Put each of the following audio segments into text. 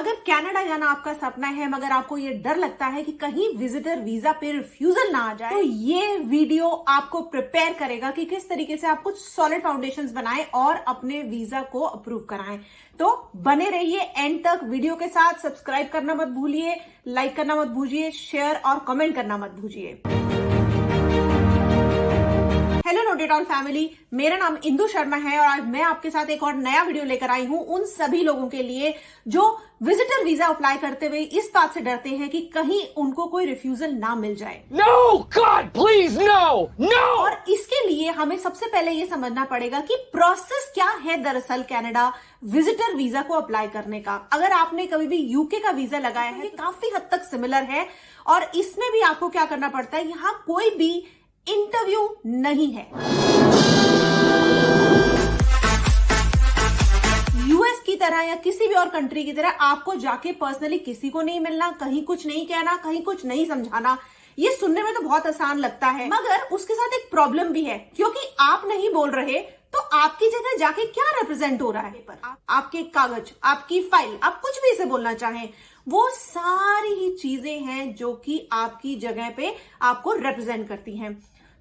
अगर कनाडा जाना आपका सपना है मगर आपको ये डर लगता है कि कहीं विजिटर वीजा पे रिफ्यूजल ना आ जाए, तो ये वीडियो आपको प्रिपेयर करेगा कि किस तरीके से आप कुछ सॉलिड फाउंडेशंस बनाएं और अपने वीजा को अप्रूव कराएं। तो बने रहिए एंड तक वीडियो के साथ। सब्सक्राइब करना मत भूलिए, लाइक करना मत भूलिए, शेयर और कमेंट करना मत भूलिए। Hello note it all family, मेरा नाम इंदु शर्मा है और आज मैं आपके साथ एक और नया वीडियो लेकर आई हूं उन सभी लोगों के लिए जो विजिटर वीजा अप्लाई करते हुए इस बात से डरते हैं कि कहीं उनको कोई रिफ्यूजल ना मिल जाए। No, God, please, no, no! और इसके लिए हमें सबसे पहले ये समझना पड़ेगा कि प्रोसेस क्या है दरअसल कनाडा विजिटर वीजा को अप्लाई करने का। अगर आपने कभी भी यूके का वीजा लगाया है, काफी हद तक सिमिलर है और इसमें भी आपको क्या करना पड़ता है, यहाँ कोई भी इंटरव्यू नहीं है। यूएस की तरह या किसी भी और कंट्री की तरह आपको जाके पर्सनली किसी को नहीं मिलना, कहीं कुछ नहीं कहना, कहीं कुछ नहीं समझाना। ये सुनने में तो बहुत आसान लगता है, मगर उसके साथ एक प्रॉब्लम भी है, क्योंकि आप नहीं बोल रहे तो आपकी जगह जाके क्या रिप्रेजेंट हो रहा है पर आपके कागज, आपकी फाइल, आप कुछ भी इसे बोलना चाहें, वो सारी ही चीजें हैं जो कि आपकी जगह पे आपको रिप्रेजेंट करती हैं।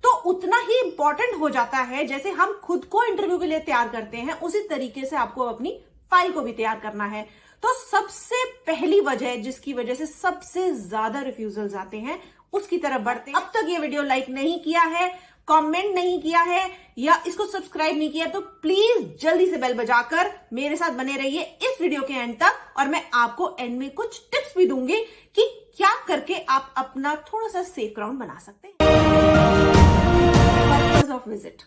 तो उतना ही इंपॉर्टेंट हो जाता है जैसे हम खुद को इंटरव्यू के लिए तैयार करते हैं, उसी तरीके से आपको अपनी फाइल को भी तैयार करना है। तो सबसे पहली वजह जिसकी वजह से सबसे ज्यादा रिफ्यूजल्स आते हैं उसकी तरफ बढ़ते हैं। अब तक ये वीडियो लाइक नहीं किया है, कमेंट नहीं किया है या इसको सब्सक्राइब नहीं किया तो प्लीज जल्दी से बेल बजाकर मेरे साथ बने रहिए इस वीडियो के एंड तक, और मैं आपको एंड में कुछ टिप्स भी दूंगी कि क्या करके आप अपना थोड़ा सा सेफ ग्राउंड बना सकते हैं। Purpose of visit.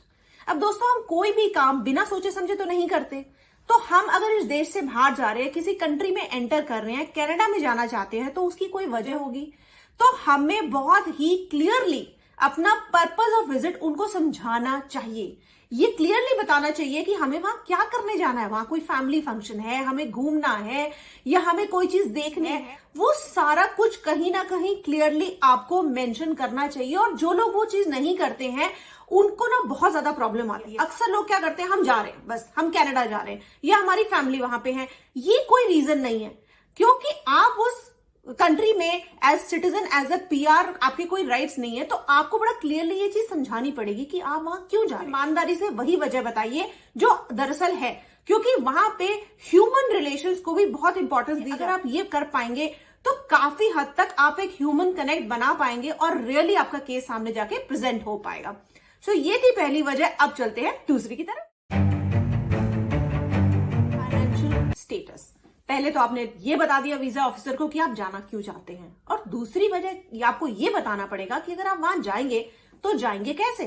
अब दोस्तों, हम कोई भी काम बिना सोचे समझे तो नहीं करते। तो हम अगर इस देश से बाहर जा रहे हैं, किसी कंट्री में एंटर कर रहे हैं, कनाडा में जाना चाहते हैं, तो उसकी कोई वजह होगी। तो हमें बहुत ही क्लियरली अपना पर्पस ऑफ विजिट उनको समझाना चाहिए। ये क्लियरली बताना चाहिए कि हमें वहां क्या करने जाना है। वहां कोई फैमिली फंक्शन है, हमें घूमना है या हमें कोई चीज देखनी है, वो सारा कुछ कहीं ना कहीं क्लियरली आपको मेंशन करना चाहिए। और जो लोग वो चीज नहीं करते हैं उनको ना बहुत ज्यादा प्रॉब्लम आती है। अक्सर लोग क्या करते हैं, हम जा रहे हैं, बस हम कनाडा जा रहे हैं या हमारी फैमिली वहां पे है। ये कोई रीजन नहीं है, क्योंकि आप उस कंट्री में as citizen, as a PR आपके कोई राइट्स नहीं है। तो आपको बड़ा क्लियरली ये चीज समझानी पड़ेगी कि आप वहां क्यों जा रहे हैं। ईमानदारी से वही वजह बताइए जो दरअसल है, क्योंकि वहां पे ह्यूमन रिलेशंस को भी बहुत इंपॉर्टेंस दी। अगर आप ये कर पाएंगे तो काफी हद तक आप एक ह्यूमन कनेक्ट बना पाएंगे और रियली आपका केस सामने जाके प्रेजेंट हो पाएगा। सो ये थी पहली वजह। अब चलते हैं दूसरी की तरफ। Financial status. पहले तो आपने ये बता दिया वीजा ऑफिसर को कि आप जाना क्यों चाहते हैं, और दूसरी वजह आपको ये बताना पड़ेगा कि अगर आप वहां जाएंगे तो जाएंगे कैसे।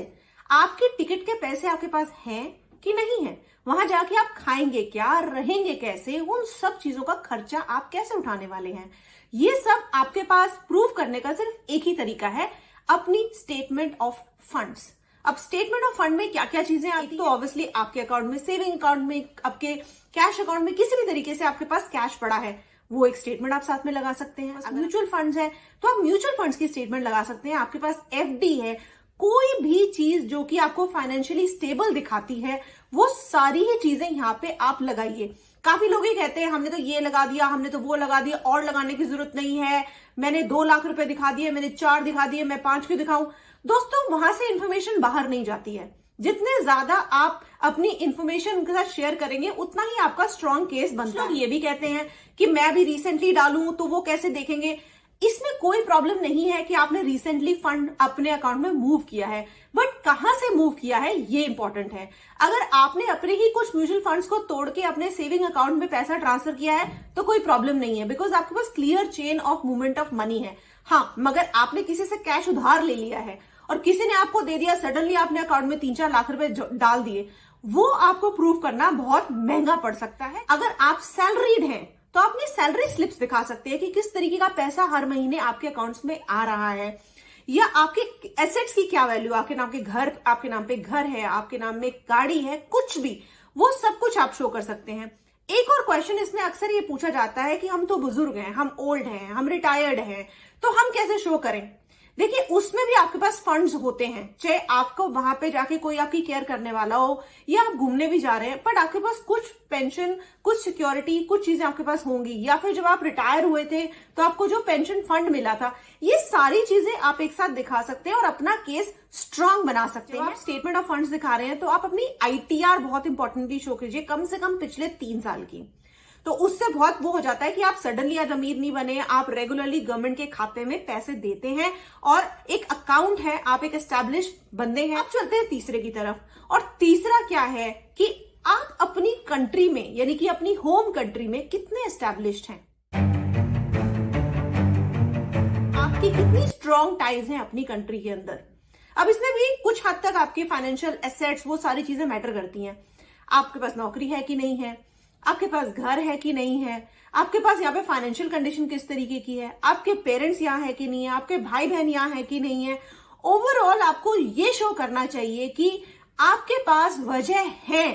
आपके टिकट के पैसे आपके पास हैं कि नहीं है, वहां जाके आप खाएंगे क्या, रहेंगे कैसे, उन सब चीजों का खर्चा आप कैसे उठाने वाले हैं, ये सब आपके पास प्रूव करने का सिर्फ एक ही तरीका है, अपनी स्टेटमेंट ऑफ फंड्स। अब स्टेटमेंट ऑफ फंड में क्या क्या चीजें आती है, तो ऑब्वियसली आपके अकाउंट में, सेविंग अकाउंट में, आपके कैश अकाउंट में, किसी भी तरीके से आपके पास कैश पड़ा है, वो एक स्टेटमेंट आप साथ में लगा सकते हैं। म्यूचुअल फंड्स है तो आप म्यूचुअल फंड्स की स्टेटमेंट लगा सकते हैं। आपके पास एफडी है, कोई भी चीज जो कि आपको फाइनेंशियली स्टेबल दिखाती है, वो सारी ही चीजें यहाँ पे आप लगाइए। काफी लोग ये कहते हैं हमने तो ये लगा दिया, हमने तो वो लगा दिया, और लगाने की जरूरत नहीं है, मैंने 2 लाख रुपए दिखा दिए, मैंने 4 दिखा दिए, मैं 5 क्यों दिखाऊं। दोस्तों, वहां से इंफॉर्मेशन बाहर नहीं जाती है। जितने ज्यादा आप अपनी इंफॉर्मेशन उनके साथ शेयर करेंगे उतना ही आपका स्ट्रॉन्ग केस बनता है। ये भी कहते हैं कि मैं भी रिसेंटली डालूं तो वो कैसे देखेंगे। इसमें कोई प्रॉब्लम नहीं है कि आपने रिसेंटली फंड अपने अकाउंट में मूव किया है, बट कहां से मूव किया है ये इंपॉर्टेंट है। अगर आपने अपने ही कुछ म्यूचुअल फंड्स को तोड़ के अपने सेविंग अकाउंट में पैसा ट्रांसफर किया है तो कोई प्रॉब्लम नहीं है, बिकॉज आपके पास clear chain of movement of money है। हाँ, मगर आपने किसी से कैश उधार ले लिया है और किसी ने आपको दे दिया, सडनली आपने अकाउंट में 3-4 लाख रुपए डाल दिए, वो आपको प्रूव करना बहुत महंगा पड़ सकता है। अगर आप सैलरीड हैं तो अपनी सैलरी स्लिप्स दिखा सकते हैं कि किस तरीके का पैसा हर महीने आपके अकाउंट्स में आ रहा है, या आपके एसेट्स की क्या वैल्यू, आपके नाम के घर, आपके नाम पे घर है, आपके नाम में गाड़ी है, कुछ भी, वो सब कुछ आप शो कर सकते हैं। एक और क्वेश्चन इसमें अक्सर ये पूछा जाता है कि हम तो बुजुर्ग हैं, हम ओल्ड हैं, हम रिटायर्ड हैं, तो हम कैसे शो करें। देखिए उसमें भी आपके पास फंड्स होते हैं, चाहे आपको वहां पे जाके कोई आपकी केयर करने वाला हो या आप घूमने भी जा रहे हैं, बट आपके पास कुछ पेंशन, कुछ सिक्योरिटी, कुछ चीजें आपके पास होंगी, या फिर जब आप रिटायर हुए थे तो आपको जो पेंशन फंड मिला था, ये सारी चीजें आप एक साथ दिखा सकते हैं और अपना केस स्ट्रांग बना सकते हैं। आप स्टेटमेंट ऑफ फंड्स दिखा रहे हैं तो आप अपनी ITR बहुत इंपॉर्टेंटली शो कीजिए, कम से कम पिछले 3 साल की। तो उससे बहुत वो हो जाता है कि आप सडनली आज अमीर नहीं बने, आप रेगुलरली गवर्नमेंट के खाते में पैसे देते हैं और एक अकाउंट है, आप एक एस्टैब्लिश्ड बंदे हैं। आप चलते हैं तीसरे की तरफ, और तीसरा क्या है कि आप अपनी कंट्री में, यानी कि अपनी होम कंट्री में कितने एस्टैब्लिश्ड हैं, आपकी कितनी स्ट्रॉन्ग टाइज हैं अपनी कंट्री के अंदर। अब इसमें भी कुछ हद तक आपके फाइनेंशियल एसेट्स, वो सारी चीजें मैटर करती हैं। आपके पास नौकरी है कि नहीं है, आपके पास घर है कि नहीं है, आपके पास यहाँ पे फाइनेंशियल कंडीशन किस तरीके की है, आपके पेरेंट्स यहाँ है कि नहीं है, आपके भाई बहन यहाँ है कि नहीं है। ओवरऑल आपको ये शो करना चाहिए कि आपके पास वजह है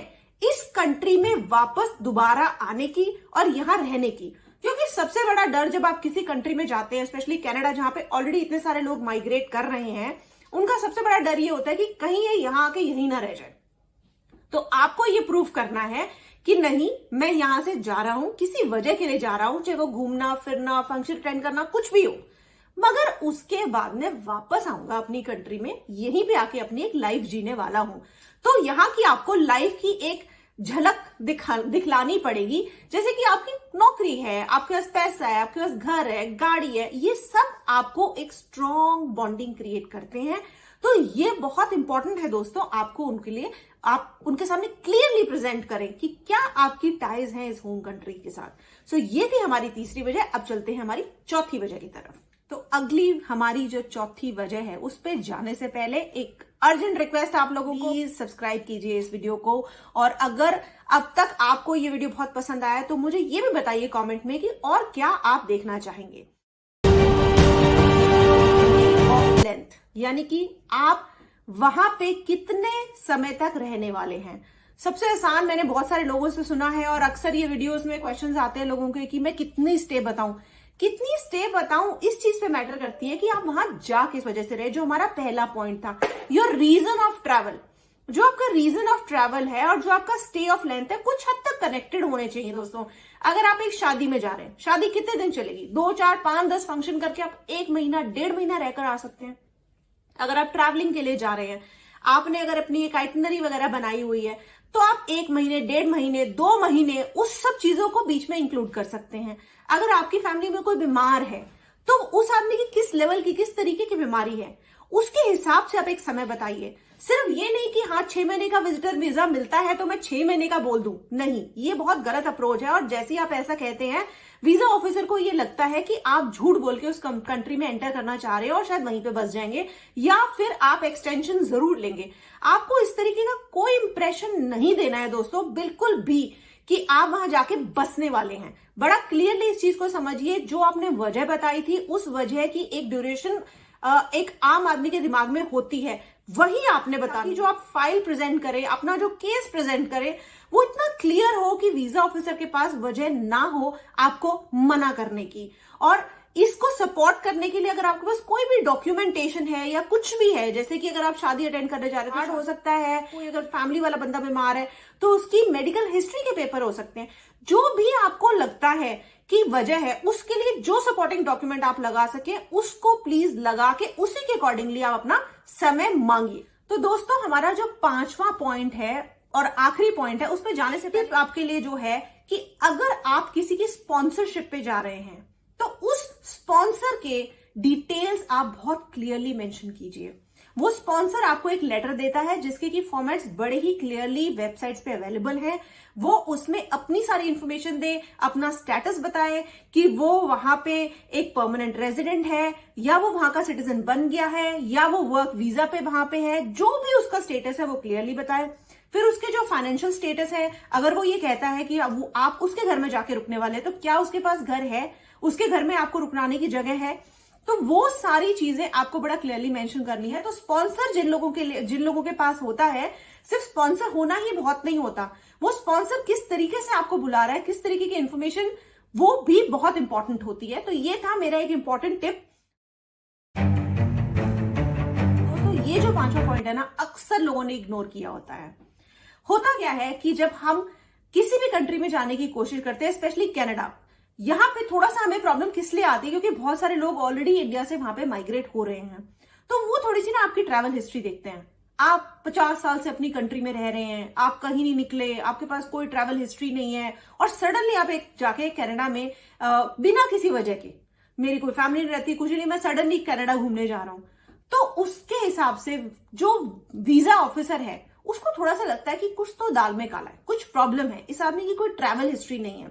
इस कंट्री में वापस दोबारा आने की और यहाँ रहने की। क्योंकि सबसे बड़ा डर जब आप किसी कंट्री में जाते हैं, स्पेशली कनाडा जहां पे ऑलरेडी इतने सारे लोग माइग्रेट कर रहे हैं, उनका सबसे बड़ा डर ये होता है कि कहीं ये यहाँ आके यहीं ना रह जाए। तो आपको ये प्रूव करना है कि नहीं, मैं यहां से जा रहा हूं, किसी वजह के लिए जा रहा हूं, चाहे वो घूमना फिरना, फंक्शन अटेंड करना, कुछ भी हो, मगर उसके बाद में वापस आऊंगा अपनी कंट्री में, यहीं पे आके अपनी एक लाइफ जीने वाला हूं। तो यहाँ की आपको लाइफ की एक झलक दिखलानी पड़ेगी, जैसे कि आपकी नौकरी है, आपके पास पैसा है, आपके पास घर है, गाड़ी है, ये सब आपको एक स्ट्रॉन्ग बॉन्डिंग क्रिएट करते हैं। तो ये बहुत इंपॉर्टेंट है दोस्तों, आपको उनके लिए, आप उनके सामने क्लियरली प्रेजेंट करें कि क्या आपकी टाइज हैं इस होम कंट्री के साथ। सो ये थी हमारी तीसरी वजह। अब चलते हैं हमारी चौथी वजह की तरफ। तो अगली हमारी जो चौथी वजह है उस पर जाने से पहले एक अर्जेंट रिक्वेस्ट आप लोगों को, प्लीज सब्सक्राइब कीजिए इस वीडियो को। और अगर अब तक आपको ये वीडियो बहुत पसंद आया तो मुझे ये भी बताइए कमेंट में कि और क्या आप देखना चाहेंगे। लेंथ, यानी कि आप वहां पे कितने समय तक रहने वाले हैं। सबसे आसान मैंने बहुत सारे लोगों से सुना है, और अक्सर ये वीडियोस में क्वेश्चंस आते हैं लोगों के कि मैं कितनी स्टे बताऊं, कितनी स्टे बताऊं। इस चीज पे मैटर करती है कि आप वहां जा किस वजह से रहे, जो हमारा पहला पॉइंट था, योर रीजन ऑफ ट्रैवल। जो आपका रीजन ऑफ ट्रैवल है और जो आपका स्टे ऑफ लेंथ है, कुछ हद तक कनेक्टेड होने चाहिए दोस्तों। अगर आप एक शादी में जा रहे हैं, शादी कितने दिन चलेगी, 2, 4, 5, 10 फंक्शन करके आप 1 महीना, 1.5 महीना रहकर आ सकते हैं। अगर आप ट्रैवलिंग के लिए जा रहे हैं, आपने अगर अपनी एक आइटनरी वगैरह बनाई हुई है, तो आप 1 महीने, 1.5 महीने, 2 महीने उस सब चीजों को बीच में इंक्लूड कर सकते हैं। अगर आपकी फैमिली में कोई बीमार है, तो उस आदमी की किस लेवल की, किस तरीके की बीमारी है, उसके हिसाब से आप एक समय बताइए। सिर्फ ये नहीं कि हाँ 6 महीने का विजिटर वीजा मिलता है तो मैं 6 महीने का बोल दूं, नहीं, ये बहुत गलत अप्रोच है। और जैसे ही आप ऐसा कहते हैं, वीजा ऑफिसर को ये लगता है कि आप झूठ बोल के उस कंट्री में एंटर करना चाह रहे हो और शायद वहीं पे बस जाएंगे, या फिर आप एक्सटेंशन जरूर लेंगे। आपको इस तरीके का कोई इंप्रेशन नहीं देना है दोस्तों, बिल्कुल भी, कि आप वहां जाके बसने वाले हैं। बड़ा क्लियरली इस चीज को समझिए। जो आपने वजह बताई थी, उस वजह की एक ड्यूरेशन एक आम आदमी के दिमाग में होती है, वही आपने बता दी। जो आप फाइल प्रेजेंट करें, अपना जो केस प्रेजेंट करें, वो इतना क्लियर हो कि वीजा ऑफिसर के पास वजह ना हो आपको मना करने की। और इसको सपोर्ट करने के लिए अगर आपके पास कोई भी डॉक्यूमेंटेशन है या कुछ भी है, जैसे कि अगर आप शादी अटेंड करने जा रहे हैं, हो सकता है कोई अगर फैमिली वाला बंदा बीमार है तो उसकी मेडिकल हिस्ट्री के पेपर हो सकते हैं। जो भी आपको लगता है कि वजह है, उसके लिए जो सपोर्टिंग डॉक्यूमेंट आप लगा सके, उसको प्लीज लगा के उसी के अकॉर्डिंगली आप अपना समय मांगिए। तो दोस्तों, हमारा जो 5वां पॉइंट है और आखिरी पॉइंट है, उस पर जाने से पहले आपके लिए जो है कि अगर आप किसी की स्पॉन्सरशिप पे जा रहे हैं, तो उस स्पॉन्सर के डिटेल्स आप बहुत क्लियरली मेंशन कीजिए। वो स्पॉन्सर आपको एक लेटर देता है जिसके की फॉर्मेट्स बड़े ही क्लियरली वेबसाइट्स पे अवेलेबल है। वो उसमें अपनी सारी इंफॉर्मेशन दे, अपना स्टेटस बताए कि वो वहां पे एक परमानेंट रेजिडेंट है, या वो वहां का सिटीजन बन गया है, या वो वर्क वीजा पे वहां पे है। जो भी उसका स्टेटस है वो क्लियरली बताए। फिर उसके जो फाइनेंशियल स्टेटस है, अगर वो ये कहता है कि आप उसके घर में जाके रुकने वाले हैं, तो क्या उसके पास घर है, उसके घर में आपको रुकने की जगह है, तो वो सारी चीजें आपको बड़ा क्लियरली मेंशन करनी है। तो स्पॉन्सर जिन लोगों के पास होता है, सिर्फ स्पॉन्सर होना ही बहुत नहीं होता, वो स्पॉन्सर किस तरीके से आपको बुला रहा है, किस तरीके की इंफॉर्मेशन, वो भी बहुत इंपॉर्टेंट होती है। तो ये था मेरा एक इंपॉर्टेंट टिप। ये जो पांचवा पॉइंट है ना, अक्सर लोगों ने इग्नोर किया होता है। होता क्या है कि जब हम किसी भी कंट्री में जाने की कोशिश करते हैं, स्पेशली कनाडा, यहां पे थोड़ा सा हमें प्रॉब्लम किस लिए आती है, क्योंकि बहुत सारे लोग ऑलरेडी इंडिया से वहां पे माइग्रेट हो रहे हैं। तो वो थोड़ी सी ना आपकी ट्रैवल हिस्ट्री देखते हैं। आप 50 साल से अपनी कंट्री में रह रहे हैं, आप कहीं नहीं निकले, आपके पास कोई ट्रैवल हिस्ट्री नहीं है, और सडनली आप एक जाके कनाडा में बिना किसी वजह के, मेरी कोई फैमिली नहीं रहती, कुछ नहीं, मैं सडनली कनाडा घूमने जा रहा हूं, तो उसके हिसाब से जो वीजा ऑफिसर है उसको थोड़ा सा लगता है कि कुछ तो दाल में काला है, कुछ प्रॉब्लम है, इस आदमी की कोई ट्रैवल हिस्ट्री नहीं है।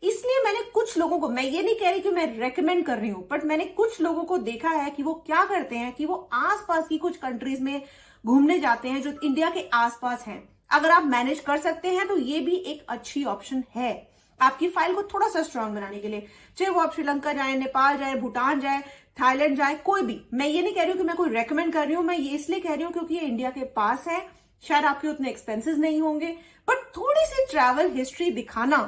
इसलिए मैंने कुछ लोगों को, मैं ये नहीं कह रही कि मैं रेकमेंड कर रही हूं, बट मैंने कुछ लोगों को देखा है कि वो क्या करते हैं कि वो आसपास की कुछ कंट्रीज में घूमने जाते हैं जो इंडिया के आसपास हैं। अगर आप मैनेज कर सकते हैं तो ये भी एक अच्छी ऑप्शन है आपकी फाइल को थोड़ा सा स्ट्रांग बनाने के लिए। चाहे वो आप श्रीलंका जाए, नेपाल जाए, भूटान जाए, थाईलैंड जाए, कोई भी। मैं ये नहीं कह रही हूं कि मैं कोई रेकमेंड कर रही हूं, मैं ये इसलिए कह रही हूं क्योंकि ये इंडिया के पास है, शायद आपके उतने एक्सपेंसेस नहीं होंगे, बट थोड़ी सी ट्रैवल हिस्ट्री दिखाना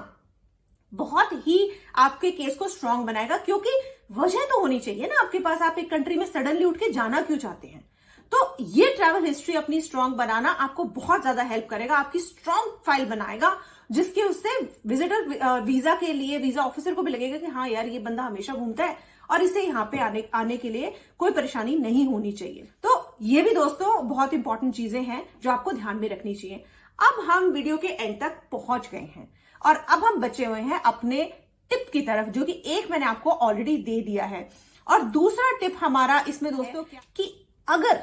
बहुत ही आपके केस को स्ट्रांग बनाएगा, क्योंकि वजह तो होनी चाहिए ना आपके पास, आप एक कंट्री में सडनली उठ के जाना क्यों चाहते हैं। तो ये ट्रैवल हिस्ट्री अपनी स्ट्रांग बनाना आपको बहुत ज्यादा हेल्प करेगा, आपकी स्ट्रांग फाइल बनाएगा, जिसके उससे विजिटर वीजा के लिए वीजा ऑफिसर को भी लगेगा कि हाँ यार, ये बंदा हमेशा घूमता है और इसे यहाँ पे आने के लिए कोई परेशानी नहीं होनी चाहिए। तो ये भी दोस्तों बहुत इंपॉर्टेंट चीजें हैं जो आपको ध्यान में रखनी चाहिए। अब हम वीडियो के एंड तक पहुंच गए हैं और अब हम बचे हुए हैं अपने टिप की तरफ, जो कि एक मैंने आपको ऑलरेडी दे दिया है। और दूसरा टिप हमारा इसमें दोस्तों क्या कि अगर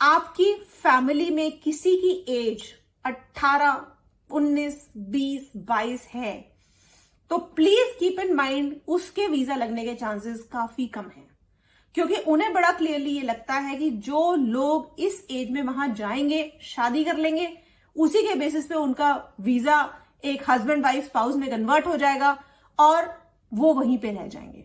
आपकी फैमिली में किसी की एज 18, 19, 20, 22 है तो प्लीज कीप इन माइंड उसके वीजा लगने के चांसेस काफी कम हैं, क्योंकि उन्हें बड़ा क्लियरली ये लगता है कि जो लोग इस एज में वहां जाएंगे, शादी कर लेंगे, उसी के बेसिस पे उनका वीजा एक हस्बैंड वाइफ स्पाउस में कन्वर्ट हो जाएगा और वो वहीं पे रह जाएंगे।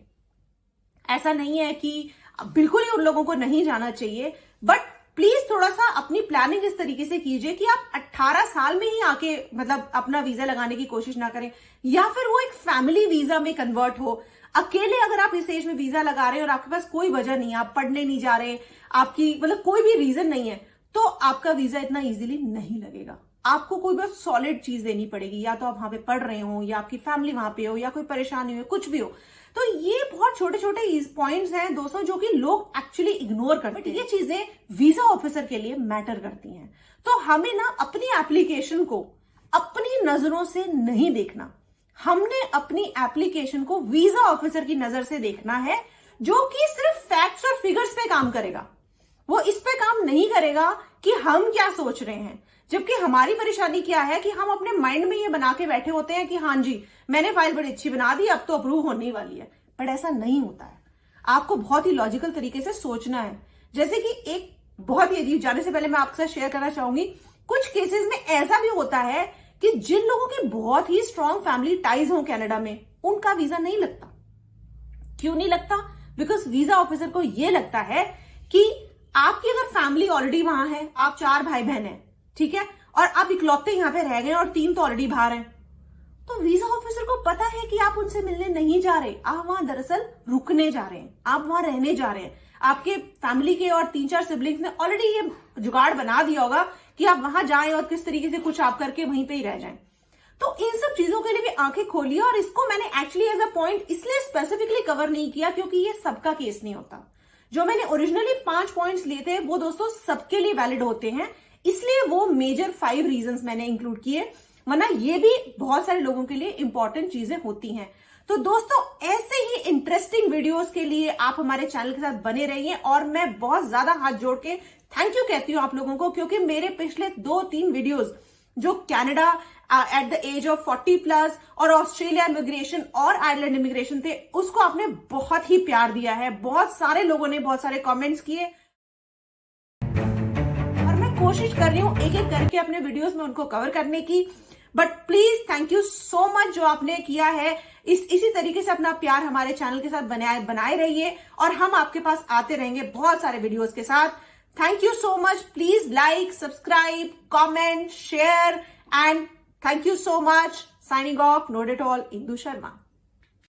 ऐसा नहीं है कि बिल्कुल ही उन लोगों को नहीं जाना चाहिए, बट प्लीज थोड़ा सा अपनी प्लानिंग इस तरीके से कीजिए कि आप 18 साल में ही आके मतलब अपना वीजा लगाने की कोशिश ना करें, या फिर वो एक फैमिली वीजा में कन्वर्ट हो। अकेले अगर आप इस एज में वीजा लगा रहे हैं और आपके पास कोई वजह नहीं है, आप पढ़ने नहीं जा रहे, आपकी मतलब कोई भी रीजन नहीं है, तो आपका वीजा इतना इजीली नहीं लगेगा। आपको कोई बहुत सॉलिड चीज देनी पड़ेगी, या तो आप वहां पे पढ़ रहे हो, या आपकी फैमिली वहां पे हो, या कोई परेशानी हो, कुछ भी हो। तो ये बहुत छोटे छोटे पॉइंट्स हैं दोस्तों जो कि लोग एक्चुअली इग्नोर करते हैं। ये चीजें वीजा ऑफिसर के लिए मैटर करती हैं। तो हमें ना अपनी एप्लीकेशन को अपनी नजरों से नहीं देखना, हमने अपनी एप्लीकेशन को वीजा ऑफिसर की नजर से देखना है, जो कि सिर्फ फैक्ट्स और फिगर्स पे काम करेगा। वो इस पे काम नहीं करेगा कि हम क्या सोच रहे हैं। जबकि हमारी परेशानी क्या है कि हम अपने माइंड में ये बना के बैठे होते हैं कि हाँ जी, मैंने फाइल बड़ी अच्छी बना दी, अब तो अप्रूव होने वाली है। बट ऐसा नहीं होता है। आपको बहुत ही लॉजिकल तरीके से सोचना है। जैसे कि एक बहुत ही अजीब, जाने से पहले मैं आपके साथ शेयर करना चाहूंगी, कुछ केसेस में ऐसा भी होता है कि जिन लोगों की बहुत ही स्ट्रांग फैमिली टाइज हो कनाडा में, उनका वीजा नहीं लगता। क्यों नहीं लगता? बिकॉज वीजा ऑफिसर को यह लगता है कि आपकी अगर फैमिली ऑलरेडी वहां है, आप 4 भाई बहन हैं, ठीक है, और आप इकलौते यहां पे रह गए और 3 तो ऑलरेडी बाहर हैं, तो वीजा ऑफिसर को पता है कि आप उनसे मिलने नहीं जा रहे, आप वहां दरअसल रुकने जा रहे हैं, आप वहां रहने जा रहे हैं। आपके फैमिली के और 3-4 सिबलिंग्स ने ऑलरेडी ये जुगाड़ बना दिया होगा कि आप वहां जाएं और किस तरीके से कुछ आप करके वहीं पे ही रह जाएं। तो इन सब चीजों के लिए भी आंखें खोलिए। और इसको मैंने एक्चुअली एज अ पॉइंट इसलिए स्पेसिफिकली कवर नहीं किया क्योंकि ये सबका केस नहीं होता। जो मैंने ओरिजिनली 5 पॉइंट्स लिए थे वो दोस्तों सबके लिए वैलिड होते हैं, इसलिए वो मेजर 5 रीजंस मैंने इंक्लूड किए, वरना ये भी बहुत सारे लोगों के लिए इंपॉर्टेंट चीजें होती हैं। तो दोस्तों ऐसे ही इंटरेस्टिंग वीडियोस के लिए आप हमारे चैनल के साथ बने रहिए। और मैं बहुत ज्यादा हाथ जोड़ के थैंक यू कहती हूँ आप लोगों को, क्योंकि मेरे पिछले 2-3 वीडियोस जो Canada at the age of 40+ और ऑस्ट्रेलिया इमिग्रेशन और आयरलैंड इमिग्रेशन थे, उसको आपने बहुत ही प्यार दिया है। बहुत सारे लोगों ने बहुत सारे कमेंट्स किए और मैं कोशिश कर रही हूं एक एक करके अपने वीडियोस में उनको कवर करने की। But please thank you so much जो आपने किया है। इसी तरीके से अपना प्यार हमारे चैनल के साथ बनाए रहिए और हम आपके पास आते रहेंगे बहुत सारे वीडियोस के साथ। Thank you so much. Please like, subscribe, comment, share and thank you so much. Signing off, Not at all, Indu Sharma.